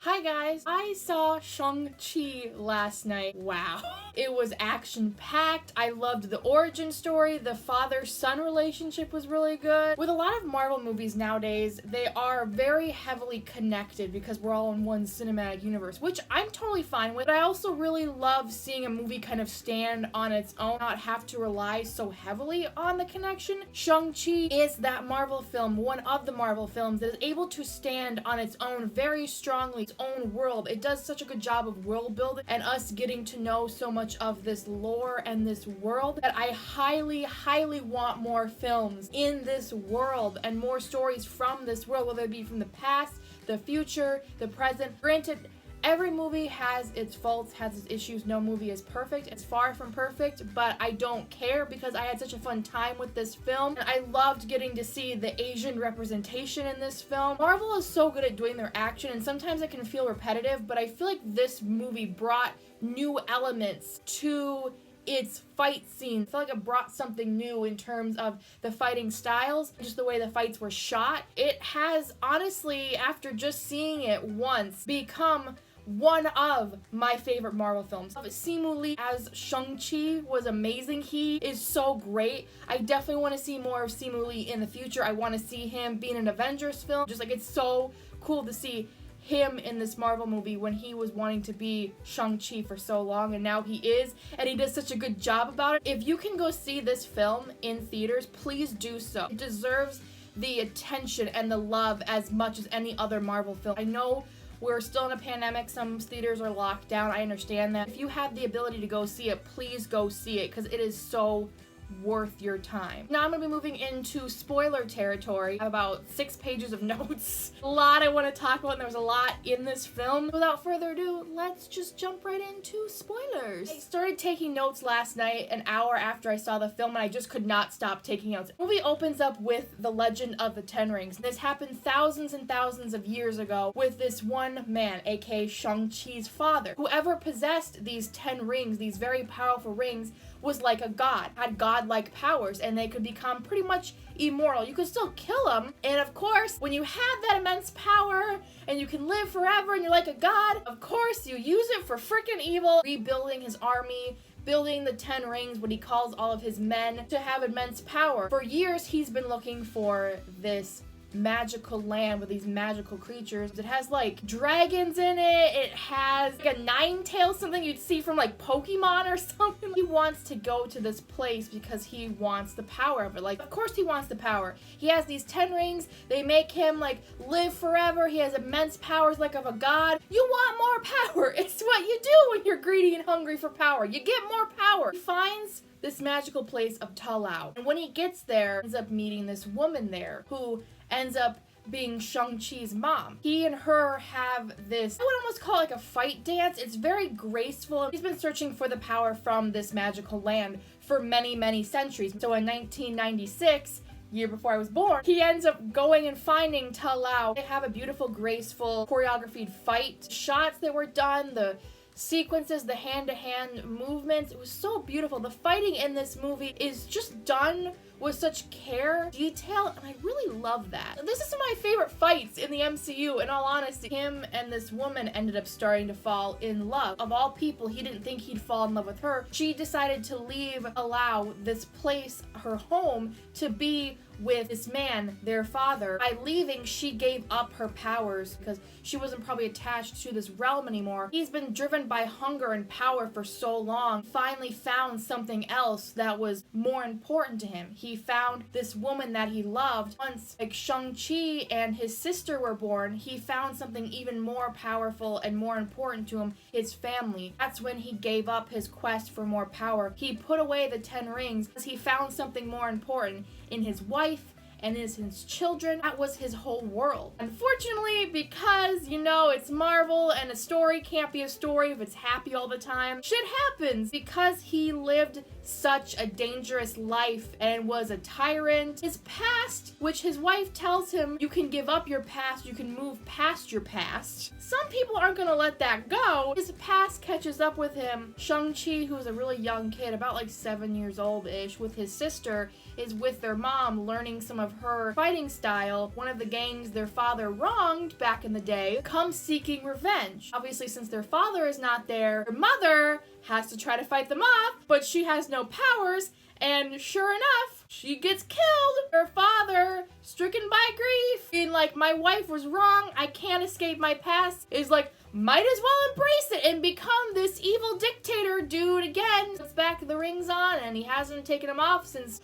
Hi guys, I saw Shang-Chi last night. Wow. It was action-packed. I loved the origin story. The father-son relationship was really good. With a lot of Marvel movies nowadays, they are very heavily connected because we're all in one cinematic universe, which I'm totally fine with. But I also really love seeing a movie kind of stand on its own, not have to rely so heavily on the connection. Shang-Chi is that Marvel film, one of the Marvel films that is able to stand on its own very strongly, its own world. It does such a good job of world building and us getting to know so much of this lore and this world that I highly want more films in this world and more stories from this world, whether it be from the past, the future, the present. Granted, every movie has its faults, has its issues. No movie is perfect. It's far from perfect, but I don't care because I had such a fun time with this film. And I loved getting to see the Asian representation in this film. Marvel is so good at doing their action, and sometimes it can feel repetitive, but I feel like this movie brought new elements to its fight scene. I feel like it brought something new in terms of the fighting styles, just the way the fights were shot. It has honestly, after just seeing it once, become one of my favorite Marvel films. Simu Lee as Shang-Chi was amazing. He is so great. I definitely want to see more of Simu Lee in the future. I want to see him be in an Avengers film. Just like, it's so cool to see him in this Marvel movie when he was wanting to be Shang-Chi for so long, and now he is, and he does such a good job about it. If you can go see this film in theaters, please do so. It deserves the attention and the love as much as any other Marvel film. I know we're still in a pandemic, some theaters are locked down, I understand that. If you have the ability to go see it, please go see it, because it is so worth your time. Now I'm gonna be moving into spoiler territory. I have about 6 pages of notes. A lot I want to talk about, and there was a lot in this film. Without further ado, let's just jump right into spoilers. I started taking notes last night, an hour after I saw the film, and I just could not stop taking notes. The movie opens up with the legend of the Ten Rings. This happened thousands and thousands of years ago with this one man, aka Shang-Chi's father. Whoever possessed these 10 rings, these very powerful rings, was like a god, had godlike powers, and they could become pretty much immortal. You could still kill them, and of course, when you have that immense power and you can live forever and you're like a god, of course you use it for freaking evil. Rebuilding his army, building the 10 rings, what he calls all of his men, to have immense power. For years, he's been looking for this magical land with these magical creatures. It has like dragons in it. It has like a nine-tail, something you'd see from like Pokemon or something. He wants to go to this place because he wants the power of it. Like, of course he wants the power. He has these 10 rings. They make him like live forever. He has immense powers like of a god. You want more power. It's what you do when you're greedy and hungry for power. You get more power. He finds this magical place of Talao. And when he gets there, he ends up meeting this woman there who ends up being Shang-Chi's mom. He and her have this, I would almost call it like a fight dance. It's very graceful. He's been searching for the power from this magical land for many centuries. So in 1996, year before I was born, he ends up going and finding Talao. They have a beautiful, graceful, choreographed fight. Shots that were done, the sequences, the hand-to-hand movements, it was so beautiful. The fighting in this movie is just done with such care, detail, and I really love that. This is some of my favorite fights in the MCU, in all honesty. Him and this woman ended up starting to fall in love. Of all people, he didn't think he'd fall in love with her. She decided to leave, allow this place, her home, to be with this man, their father. By leaving, she gave up her powers because she wasn't probably attached to this realm anymore. He's been driven by hunger and power for so long. Finally found something else that was more important to him. He found this woman that he loved. Once, like, Shang-Chi and his sister were born, he found something even more powerful and more important to him, his family. That's when he gave up his quest for more power. He put away the 10 rings because he found something more important in his wife and his children. That was his whole world. Unfortunately, because, you know, it's Marvel and a story can't be a story if it's happy all the time, shit happens. Because he lived such a dangerous life and was a tyrant, his past, which his wife tells him, you can give up your past, you can move past your past. Some people are aren't gonna let that go. His past catches up with him. Shang-Chi, who's a really young kid, about like 7 years old-ish, with his sister, is with their mom, learning some of her fighting style. One of the gangs their father wronged back in the day comes seeking revenge. Obviously, since their father is not there, their mother has to try to fight them off, but she has no powers, and sure enough, she gets killed. Her father, stricken by grief, being like, my wife was wrong, I can't escape my past, is like, might as well embrace it and become this evil dictator dude again. Puts back the rings on, and he hasn't taken them off since.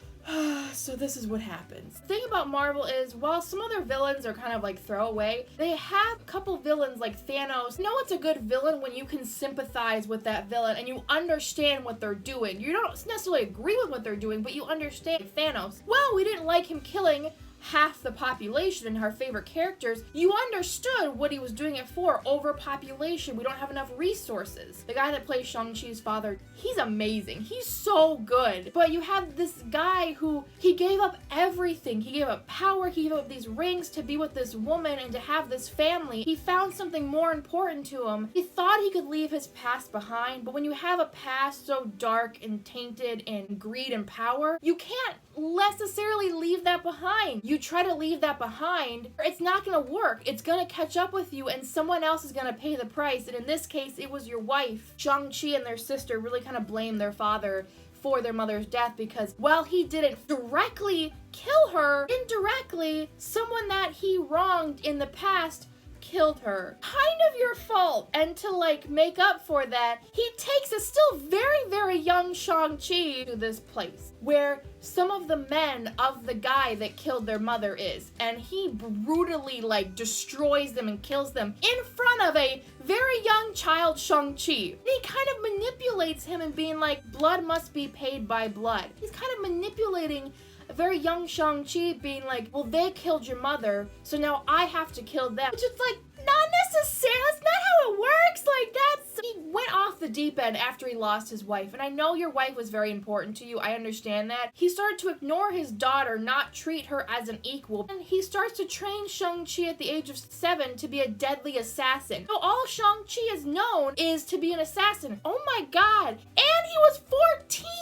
So this is what happens. The thing about Marvel is, while some of their villains are kind of like throwaway, they have a couple villains like Thanos. You know it's a good villain when you can sympathize with that villain and you understand what they're doing. You don't necessarily agree with what they're doing, but you understand Thanos. Well, we didn't like him killing half the population and our favorite characters. You understood what he was doing it for. Overpopulation. We don't have enough resources. The guy that plays Shang-Chi's father, he's amazing. He's so good. But you have this guy who, he gave up everything. He gave up power. He gave up these rings to be with this woman and to have this family. He found something more important to him. He thought he could leave his past behind, but when you have a past so dark and tainted in greed and power, you can't necessarily leave that behind. You try to leave that behind, it's not gonna work. It's gonna catch up with you and someone else is gonna pay the price. And in this case, it was your wife. Shang-Chi and their sister really kind of blame their father for their mother's death because while he didn't directly kill her, indirectly, someone that he wronged in the past killed her. Kind of your fault. And to like make up for that, he takes a still very, very young Shang-Chi to this place where some of the men of the guy that killed their mother is. And he brutally like destroys them and kills them in front of a very young child Shang-Chi. He kind of manipulates him and being like, blood must be paid by blood. He's kind of manipulating a very young Shang-Chi being like, well, they killed your mother, so now I have to kill them. Which is like, not necessarily, that's not how it works. Like, he went off the deep end after he lost his wife. And I know your wife was very important to you. I understand that. He started to ignore his daughter, not treat her as an equal. And he starts to train Shang-Chi at the age of 7 to be a deadly assassin. So all Shang-Chi is known is to be an assassin. Oh my God. And he was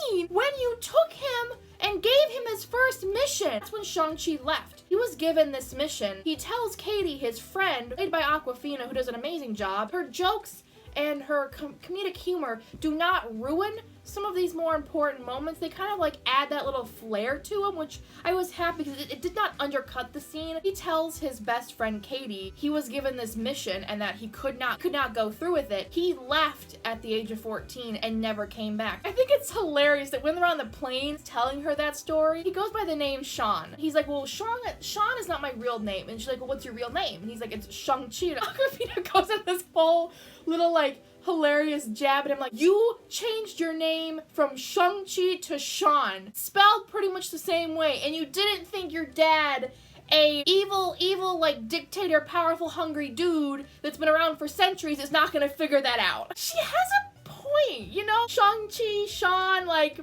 14 when you took him and gave him his first mission. That's when Shang-Chi left. He was given this mission. He tells Katie, his friend, played by Awkwafina, who does an amazing job, her jokes and her comedic humor do not ruin some of these more important moments. They kind of like add that little flair to them, which I was happy because it did not undercut the scene. He tells his best friend Katie he was given this mission and that he could not go through with it. He left at the age of 14 and never came back. I think it's hilarious that when they're on the plane telling her that story, he goes by the name Sean. He's like, well, Sean is not my real name. And she's like, well, what's your real name? And he's like, it's Shang-Chi. And Awkwafina goes in this whole little like hilarious jab at him like, you changed your name from Shang-Chi to Sean, spelled pretty much the same way, and you didn't think your dad, a evil like dictator, powerful, hungry dude that's been around for centuries, is not gonna figure that out. She has a point, you know? Shang-Chi, Sean, like,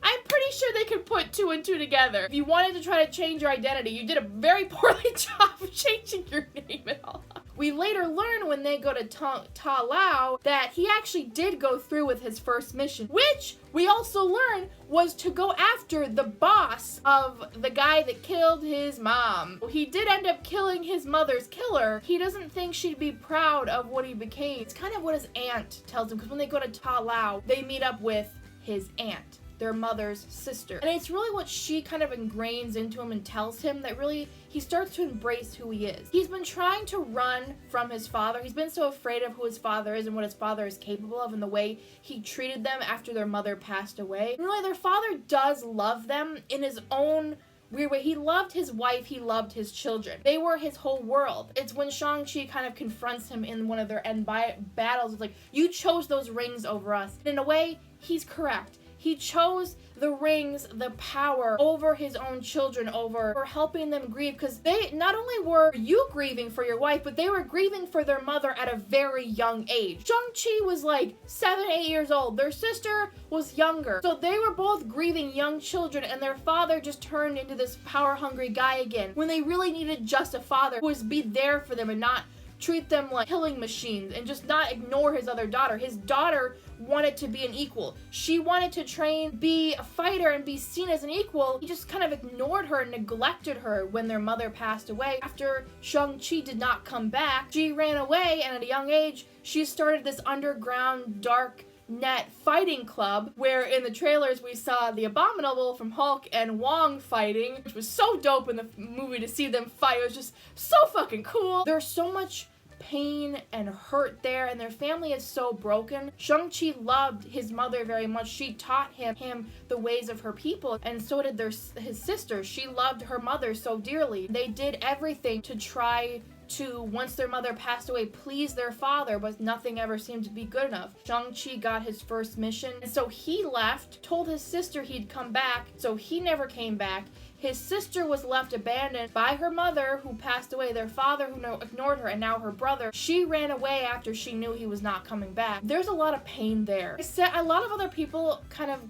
I'm pretty sure they could put 2 and 2 together. If you wanted to try to change your identity, you did a very poorly job of changing your name at all. We later learn when they go to Ta Lao that he actually did go through with his first mission, which we also learn was to go after the boss of the guy that killed his mom. He did end up killing his mother's killer. He doesn't think she'd be proud of what he became. It's kind of what his aunt tells him, because when they go to Ta Lao, they meet up with his aunt, their mother's sister. And it's really what she kind of ingrains into him and tells him that really he starts to embrace who he is. He's been trying to run from his father. He's been so afraid of who his father is and what his father is capable of and the way he treated them after their mother passed away. And really, their father does love them in his own weird way. He loved his wife, he loved his children. They were his whole world. It's when Shang-Chi kind of confronts him in one of their end battles. It's like, you chose those rings over us. And in a way, he's correct. He chose the rings, the power over his own children, for helping them grieve, because they not only were you grieving for your wife, but they were grieving for their mother at a very young age. Shang-Chi was like 7, 8 years old. Their sister was younger. So they were both grieving young children, and their father just turned into this power-hungry guy again when they really needed just a father who was be there for them and not treat them like killing machines and just not ignore his other daughter. His daughter wanted to be an equal. She wanted to train, be a fighter, and be seen as an equal. He just kind of ignored her and neglected her when their mother passed away. After Shang-Chi did not come back, she ran away, and at a young age, she started this underground dark net fighting club, where in the trailers we saw the Abominable from Hulk and Wong fighting, which was so dope in the movie to see them fight. It was just so fucking cool. There's so much pain and hurt there, and their family is so broken. Shang-Chi loved his mother very much. She taught him the ways of her people, and so did his sister. She loved her mother so dearly. They did everything to try to, once their mother passed away, please their father, but nothing ever seemed to be good enough. Shang-Chi got his first mission, and so he left, told his sister he'd come back, so he never came back. His sister was left abandoned by her mother, who passed away, their father, who ignored her, and now her brother. She ran away after she knew he was not coming back. There's a lot of pain there. A lot of other people kind of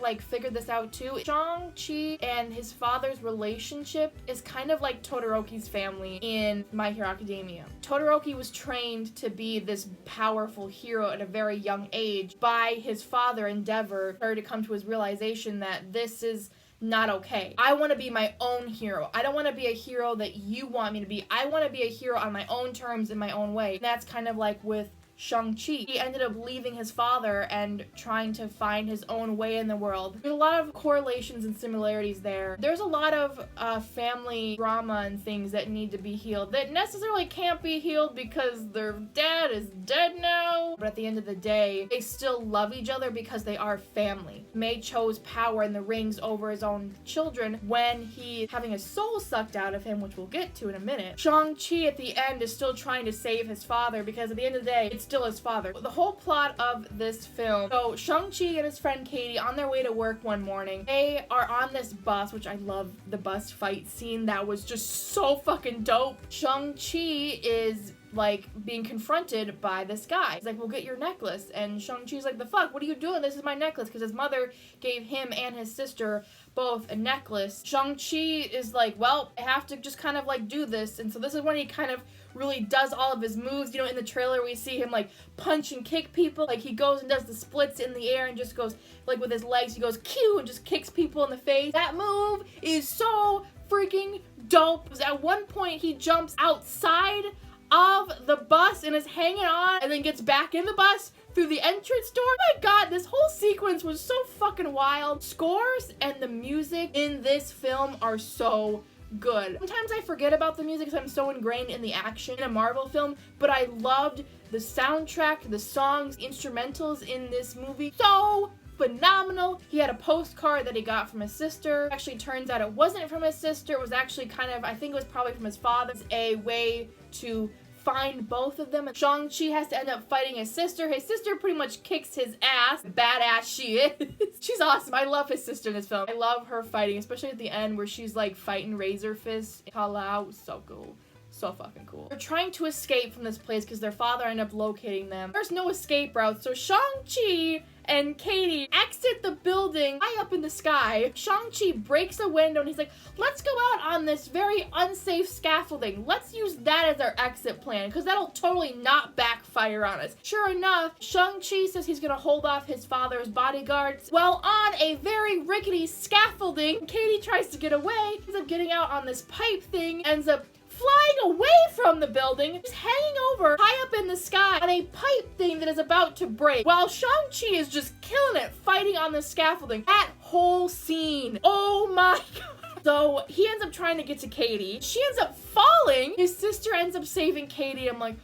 like figured this out too. Shang-Chi and his father's relationship is kind of like Todoroki's family in My Hero Academia. Todoroki was trained to be this powerful hero at a very young age by his father, Endeavor, started to come to his realization that this is not okay. I want to be my own hero. I don't want to be a hero that you want me to be. I want to be a hero on my own terms, in my own way. And that's kind of like with Shang-Chi. He ended up leaving his father and trying to find his own way in the world. There's a lot of correlations and similarities there. There's a lot of family drama and things that need to be healed that necessarily can't be healed because their dad is dead now. But at the end of the day, they still love each other because they are family. May chose power and the rings over his own children when he's having his soul sucked out of him, which we'll get to in a minute. Shang-Chi at the end is still trying to save his father because at the end of the day, it's still his father. The whole plot of this film, so Shang-Chi and his friend Katie on their way to work one morning, they are on this bus, which I love the bus fight scene. That was just so fucking dope. Shang-Chi is like being confronted by this guy. He's like, "Well, get your necklace." And Shang-Chi's like, "The fuck? What are you doing? This is my necklace." Because his mother gave him and his sister both a necklace. Shang-Chi is like, "Well, I have to just kind of like do this." And so this is when he kind of really does all of his moves. You know, in the trailer we see him like punch and kick people. Like he goes and does the splits in the air and just goes like with his legs, he goes Q and just kicks people in the face. That move is so freaking dope. Because at one point he jumps outside of the bus and is hanging on and then gets back in the bus through the entrance door. Oh my god, this whole sequence was so fucking wild. Scores and the music in this film are so good. Sometimes I forget about the music because I'm so ingrained in the action in a Marvel film, but I loved the soundtrack, the songs, instrumentals in this movie. So phenomenal. He had a postcard that he got from his sister. Actually, turns out it wasn't from his sister. It was actually kind of, I think it was probably from his father. It's a way to find both of them. And Shang-Chi has to end up fighting his sister. His sister pretty much kicks his ass. Badass she is. She's awesome. I love his sister in this film. I love her fighting, especially at the end where she's like fighting Razor Fist. Kala was so cool. So fucking cool. They're trying to escape from this place because their father ended up locating them. There's no escape route, so Shang-Chi and Katie exit the building high up in the sky. Shang-Chi breaks a window and he's like, "Let's go out on this very unsafe scaffolding. Let's use that as our exit plan because that'll totally not backfire on us." Sure enough, Shang-Chi says he's gonna hold off his father's bodyguards. Well, on a very rickety scaffolding, Katie tries to get away, ends up getting out on this pipe thing, ends up flying away from the building, just hanging over high up in the sky on a pipe thing that is about to break, while Shang-Chi is just killing it, fighting on the scaffolding. That whole scene, oh my god. So he ends up trying to get to Katie. She ends up falling. His sister ends up saving Katie. I'm like,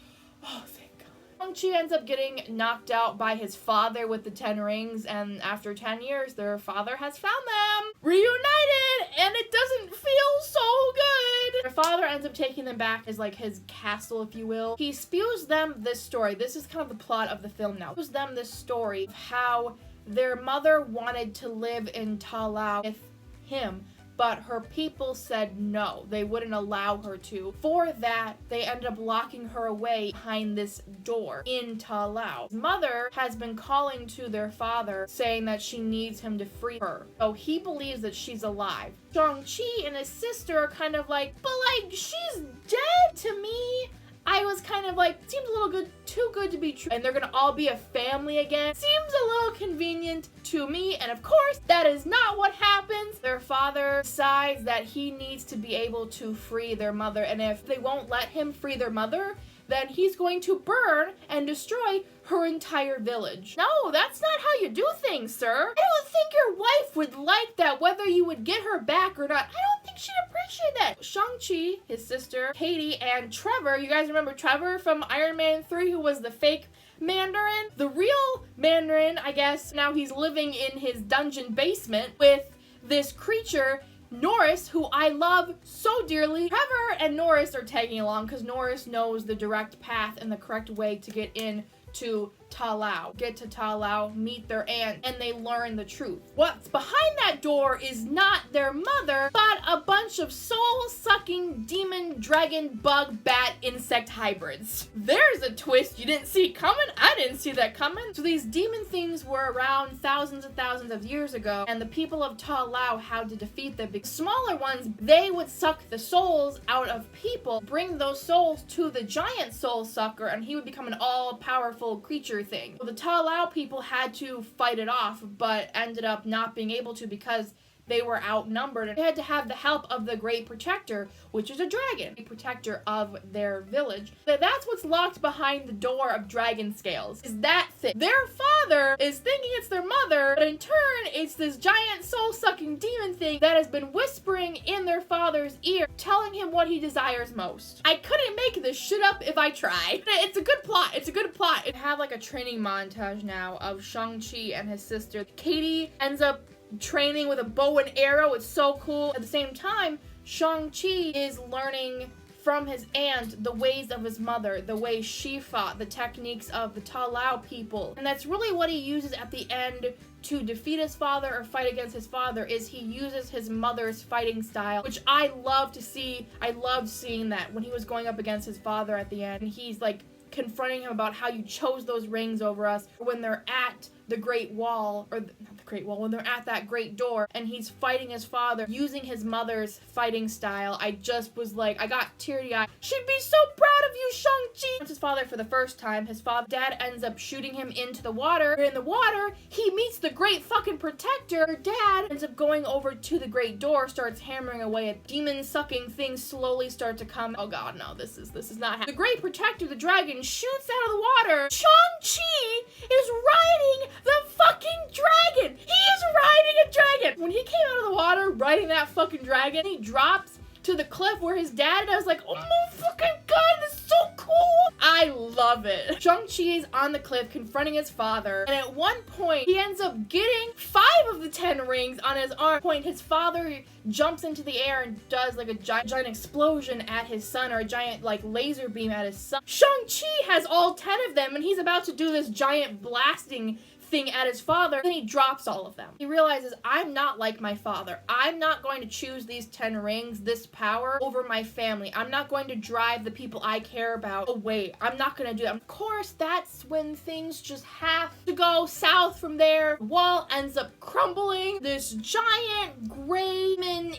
oh, thank god. Shang-Chi ends up getting knocked out by his father with the 10 rings, and after 10 years, their father has found them, reunited, and it doesn't feel so good. Their father ends up taking them back as like his castle, if you will. He spews them this story. This is kind of the plot of the film now. He spews them this story of how their mother wanted to live in Talao with him, but her people said no, they wouldn't allow her to. For that, they ended up locking her away behind this door in Talao. His mother has been calling to their father saying that she needs him to free her. So he believes that she's alive. Shang-Chi and his sister are kind of like, "But like, she's dead to me. I was kind of like, seems a little good, too good to be true. And they're gonna all be a family again. Seems a little convenient to me. And of course, that is not what happens. Their father decides that he needs to be able to free their mother. And if they won't let him free their mother, then he's going to burn and destroy her entire village. No, that's not how you do things, sir. I don't think your wife would like that, whether you would get her back or not. I don't think she'd appreciate that. Shang-Chi, his sister, Katie, and Trevor, you guys remember Trevor from Iron Man 3, who was the fake Mandarin? The real Mandarin, I guess, now he's living in his dungeon basement with this creature, Norris, who I love so dearly. Trevor and Norris are tagging along because Norris knows the direct path and the correct way to get in to Ta Lao. Get to Ta Lao, meet their aunt, and they learn the truth. What's behind that door is not their mother, but a bunch of soul-sucking demon, dragon, bug, bat, insect hybrids. There's a twist you didn't see coming. I didn't see that coming. So these demon things were around thousands and thousands of years ago, and the people of Ta Lao had to defeat them. The smaller ones, they would suck the souls out of people, bring those souls to the giant soul sucker, and he would become an all-powerful creature thing. So the Ta Lao people had to fight it off, but ended up not being able to because they were outnumbered. They had to have the help of the Great Protector, which is a dragon, a protector of their village. That's what's locked behind the door of dragon scales, is that thing. Their father is thinking it's their mother, but in turn, it's this giant soul-sucking demon thing that has been whispering in their father's ear, telling him what he desires most. I couldn't make this shit up if I tried. It's a good plot. It's a good plot. It have like a training montage now of Shang-Chi and his sister. Katie ends up training with a bow and arrow. It's so cool. At the same time, Shang-Chi is learning from his aunt the ways of his mother, the way she fought, the techniques of the Ta Lao people. And that's really what he uses at the end to defeat his father or fight against his father, is he uses his mother's fighting style, which I love to see. I loved seeing that when he was going up against his father at the end. And he's like confronting him about how you chose those rings over us, when they're at the Great Wall, or not the Great Wall, when they're at that great door, and he's fighting his father using his mother's fighting style. I just was like, I got teary-eyed. She'd be so proud of you, Shang-Chi! Once his father for the first time, his dad ends up shooting him into the water. In the water, he meets the Great fucking Protector. Her dad ends up going over to the Great Door, starts hammering away at demon-sucking things, slowly start to come. Oh god, no, this is not happening. The Great Protector, the dragon, shoots out of the water. Shang-Chi is riding the fucking dragon! He is riding a dragon! When he came out of the water riding that fucking dragon, he drops to the cliff where his dad, and I was like, oh my fucking god, this is so cool! I love it. Shang-Chi is on the cliff confronting his father, and at one point, he ends up getting 5 of the 10 rings on his arm. His father jumps into the air and does like a giant explosion at his son, or a giant like laser beam at his son. Shang-Chi has all 10 of them, and he's about to do this giant blasting thing at his father, then he drops all of them. He realizes, I'm not like my father. I'm not going to choose these 10 rings, this power, over my family. I'm not going to drive the people I care about away. I'm not going to do that. Of course, that's when things just have to go south from there. The wall ends up crumbling. This giant gray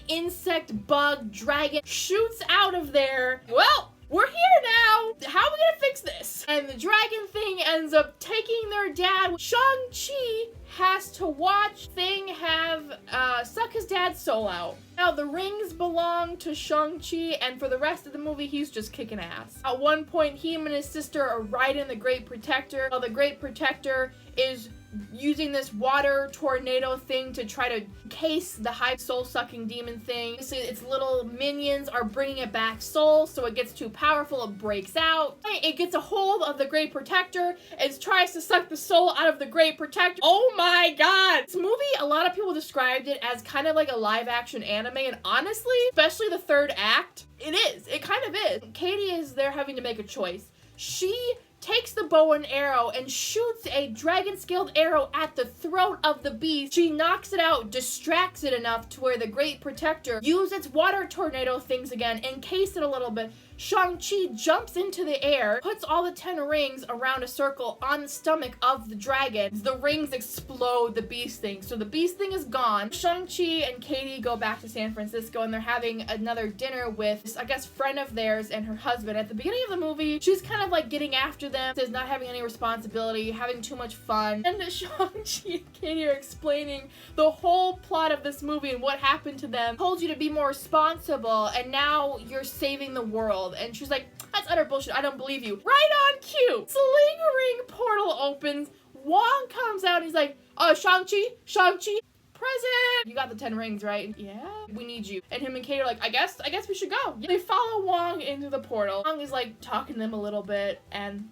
insect bug dragon shoots out of there. Well, we're here now! How are we gonna fix this? And the dragon thing ends up taking their dad. Shang-Chi has to watch Thing suck his dad's soul out. Now, the rings belong to Shang-Chi, and for the rest of the movie, he's just kicking ass. At one point, him and his sister are riding the Great Protector, while the Great Protector is using this water tornado thing to try to case the high soul-sucking demon thing. So its little minions are bringing it back soul, so it gets too powerful, it breaks out. It gets a hold of the Great Protector and tries to suck the soul out of the Great Protector. Oh my god! This movie, a lot of people described it as kind of like a live-action anime, and honestly, especially the third act, it is. It kind of is. Katie is there having to make a choice. She takes the bow and arrow and shoots a dragon-scaled arrow at the throat of the beast. She knocks it out, distracts it enough to where the Great Protector uses its water tornado things again, encase it a little bit, Shang-Chi jumps into the air, puts all the 10 rings around a circle on the stomach of the dragon. The rings explode the beast thing. So the beast thing is gone. Shang-Chi and Katie go back to San Francisco and they're having another dinner with this, I guess, friend of theirs and her husband. At the beginning of the movie, she's kind of like getting after them, says not having any responsibility, having too much fun. And Shang-Chi and Katie are explaining the whole plot of this movie and what happened to them. Told you to be more responsible and now you're saving the world. And she's like, that's utter bullshit. I don't believe you. Right on cue. Sling ring portal opens. Wong comes out and he's like, Shang-Chi, present. You got the 10 rings, right? Yeah. We need you. And him and Kate are like, I guess we should go. They follow Wong into the portal. Wong is like talking to them a little bit and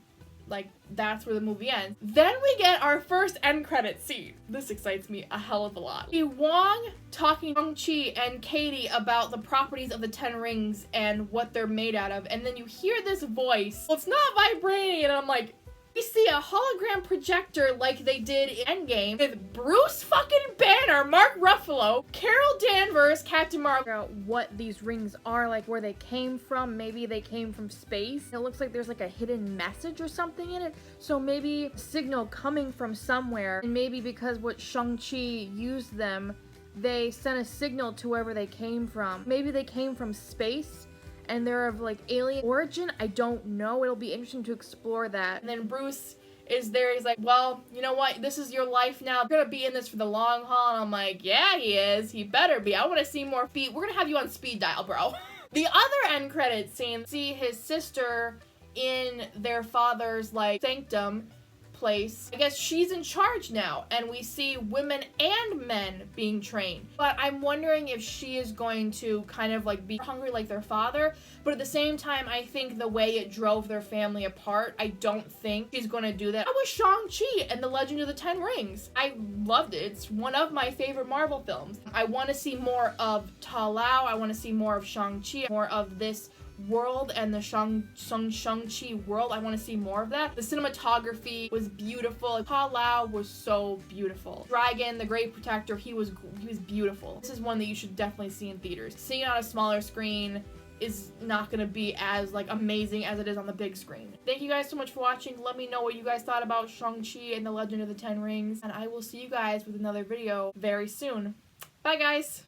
like that's where the movie ends. Then we get our first end credit scene. This excites me a hell of a lot. Wong talking to Shang-Chi and Katie about the properties of the 10 rings and what they're made out of. And then you hear this voice. Well, it's not vibrating. And I'm like, we see a hologram projector like they did in Endgame with Bruce fucking Banner, Mark Ruffalo, Carol Danvers, Captain Marvel. Figure out what these rings are, like where they came from. Maybe they came from space. It looks like there's like a hidden message or something in it. So maybe a signal coming from somewhere. And maybe because what Shang-Chi used them, they sent a signal to wherever they came from. Maybe they came from space and they're of like alien origin. I don't know. It'll be interesting to explore that. And then Bruce is there. He's like, well, you know what? This is your life now. You're gonna be in this for the long haul. And I'm like, yeah, he is. He better be. I want to see more feet. We're gonna have you on speed dial, bro. The other end credit scene, see his sister in their father's like sanctum place. I guess she's in charge now and we see women and men being trained. But I'm wondering if she is going to kind of like be hungry like their father, but at the same time I think the way it drove their family apart, I don't think she's going to do that. I was Shang-Chi and the Legend of the 10 Rings. I loved it. It's one of my favorite Marvel films. I want to see more of Ta Lao. I want to see more of Shang-Chi, more of this world and the Shang-Chi world. I want to see more of that. The cinematography was beautiful. Ta Lao was so beautiful. Dragon, the Great Protector, he was beautiful. This is one that you should definitely see in theaters. Seeing it on a smaller screen is not going to be as like amazing as it is on the big screen. Thank you guys so much for watching. Let me know what you guys thought about Shang-Chi and the Legend of the 10 Rings, and I will see you guys with another video very soon. Bye guys!